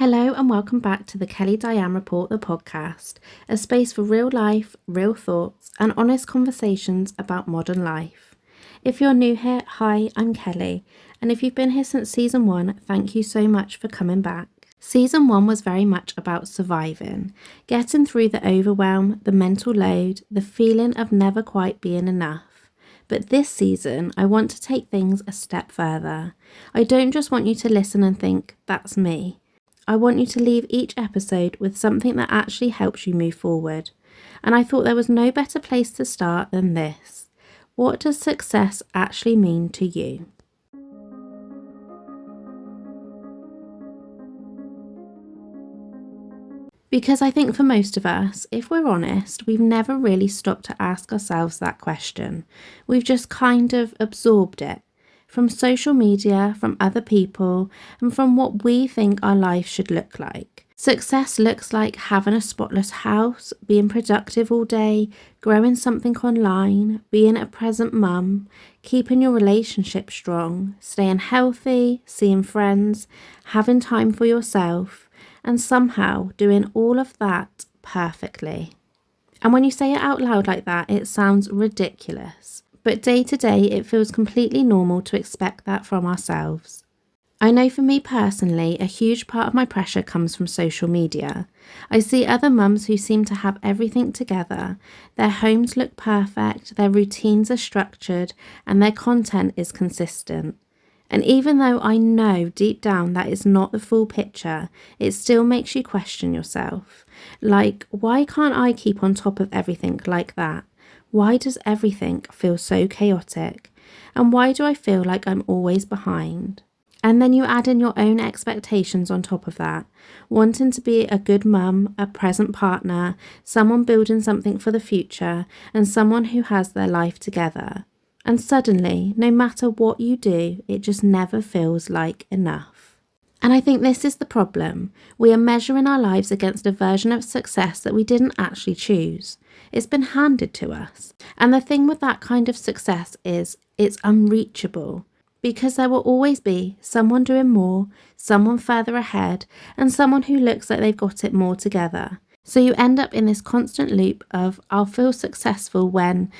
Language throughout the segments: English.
Hello and welcome back to the Kelly Diane Report, the podcast, a space for real life, real thoughts and honest conversations about modern life. If you're new here, hi, I'm Kelly, and if you've been here since season 1, thank you so much for coming back. Season 1 was very much about surviving, getting through the overwhelm, the mental load, the feeling of never quite being enough. But this season, I want to take things a step further. I don't just want you to listen and think, that's me. I want you to leave each episode with something that actually helps you move forward. And I thought there was no better place to start than this. What does success actually mean to you? Because I think for most of us, if we're honest, we've never really stopped to ask ourselves that question. We've just kind of absorbed it. From social media, from other people, and from what we think our life should look like. Success looks like having a spotless house, being productive all day, growing something online, being a present mum, keeping your relationship strong, staying healthy, seeing friends, having time for yourself, and somehow doing all of that perfectly. And when you say it out loud like that, it sounds ridiculous. But day to day, it feels completely normal to expect that from ourselves. I know for me personally, a huge part of my pressure comes from social media. I see other mums who seem to have everything together. Their homes look perfect, their routines are structured, and their content is consistent. And even though I know deep down that is not the full picture, it still makes you question yourself. Like, why can't I keep on top of everything like that? Why does everything feel so chaotic? And why do I feel like I'm always behind? And then you add in your own expectations on top of that, wanting to be a good mum, a present partner, someone building something for the future, and someone who has their life together. And suddenly, no matter what you do, it just never feels like enough. And I think this is the problem. We are measuring our lives against a version of success that we didn't actually choose. It's been handed to us. And the thing with that kind of success is it's unreachable because there will always be someone doing more, someone further ahead, and someone who looks like they've got it more together. So you end up in this constant loop of I'll feel successful when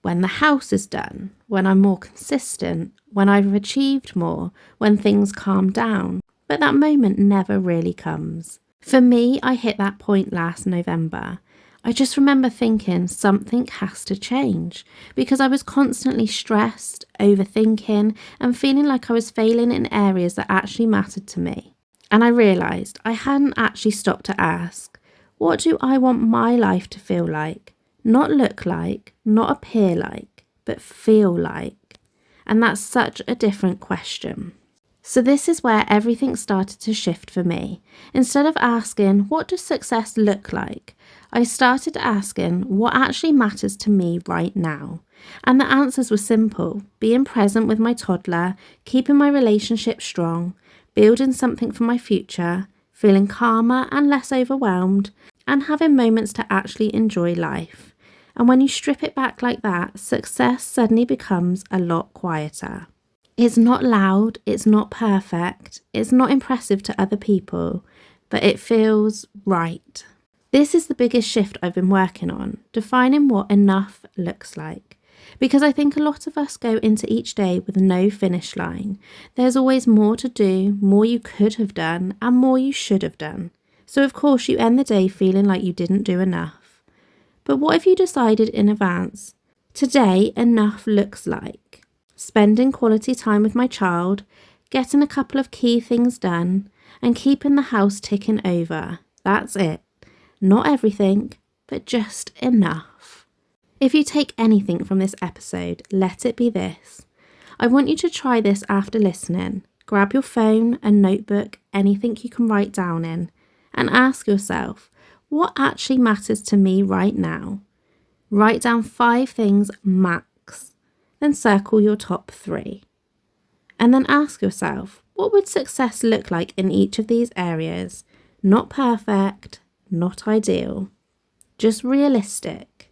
the house is done, when I'm more consistent, when I've achieved more, when things calm down. But that moment never really comes. For me, I hit that point last November. I just remember thinking something has to change because I was constantly stressed, overthinking, and feeling like I was failing in areas that actually mattered to me. And I realised I hadn't actually stopped to ask, what do I want my life to feel like? Not look like, not appear like, but feel like. And that's such a different question. So this is where everything started to shift for me. Instead of asking, what does success look like? I started asking what actually matters to me right now. And the answers were simple: being present with my toddler, keeping my relationship strong, building something for my future, feeling calmer and less overwhelmed, and having moments to actually enjoy life. And when you strip it back like that, success suddenly becomes a lot quieter. It's not loud, it's not perfect, it's not impressive to other people, but it feels right. This is the biggest shift I've been working on, defining what enough looks like. Because I think a lot of us go into each day with no finish line. There's always more to do, more you could have done, and more you should have done. So of course you end the day feeling like you didn't do enough. But what if you decided in advance, today enough looks like spending quality time with my child, getting a couple of key things done, and keeping the house ticking over. That's it. Not everything, but just enough. If you take anything from this episode, let it be this. I want you to try this after listening. Grab your phone, a notebook, anything you can write down in, and ask yourself, what actually matters to me right now? Write down 5 things max, then circle your top 3. And then ask yourself, what would success look like in each of these areas? Not perfect, not ideal, just realistic.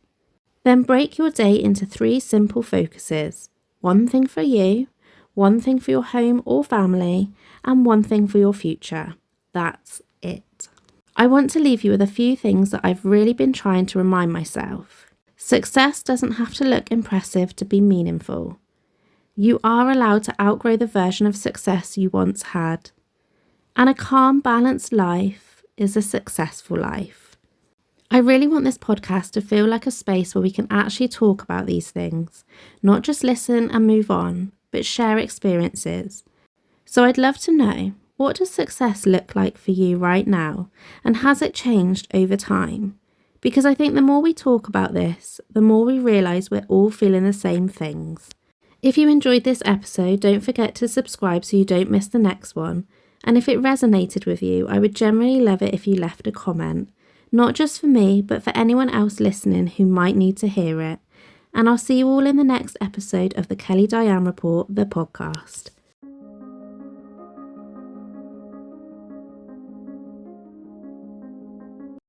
Then break your day into 3 simple focuses. 1 thing for you, 1 thing for your home or family, and 1 thing for your future. That's I want to leave you with a few things that I've really been trying to remind myself. Success doesn't have to look impressive to be meaningful. You are allowed to outgrow the version of success you once had. And a calm, balanced life is a successful life. I really want this podcast to feel like a space where we can actually talk about these things, not just listen and move on, but share experiences. So I'd love to know, what does success look like for you right now, and has it changed over time? Because I think the more we talk about this, the more we realise we're all feeling the same things. If you enjoyed this episode, don't forget to subscribe so you don't miss the next one. And if it resonated with you, I would generally love it if you left a comment. Not just for me, but for anyone else listening who might need to hear it. And I'll see you all in the next episode of the Kelly Diane Report, the podcast.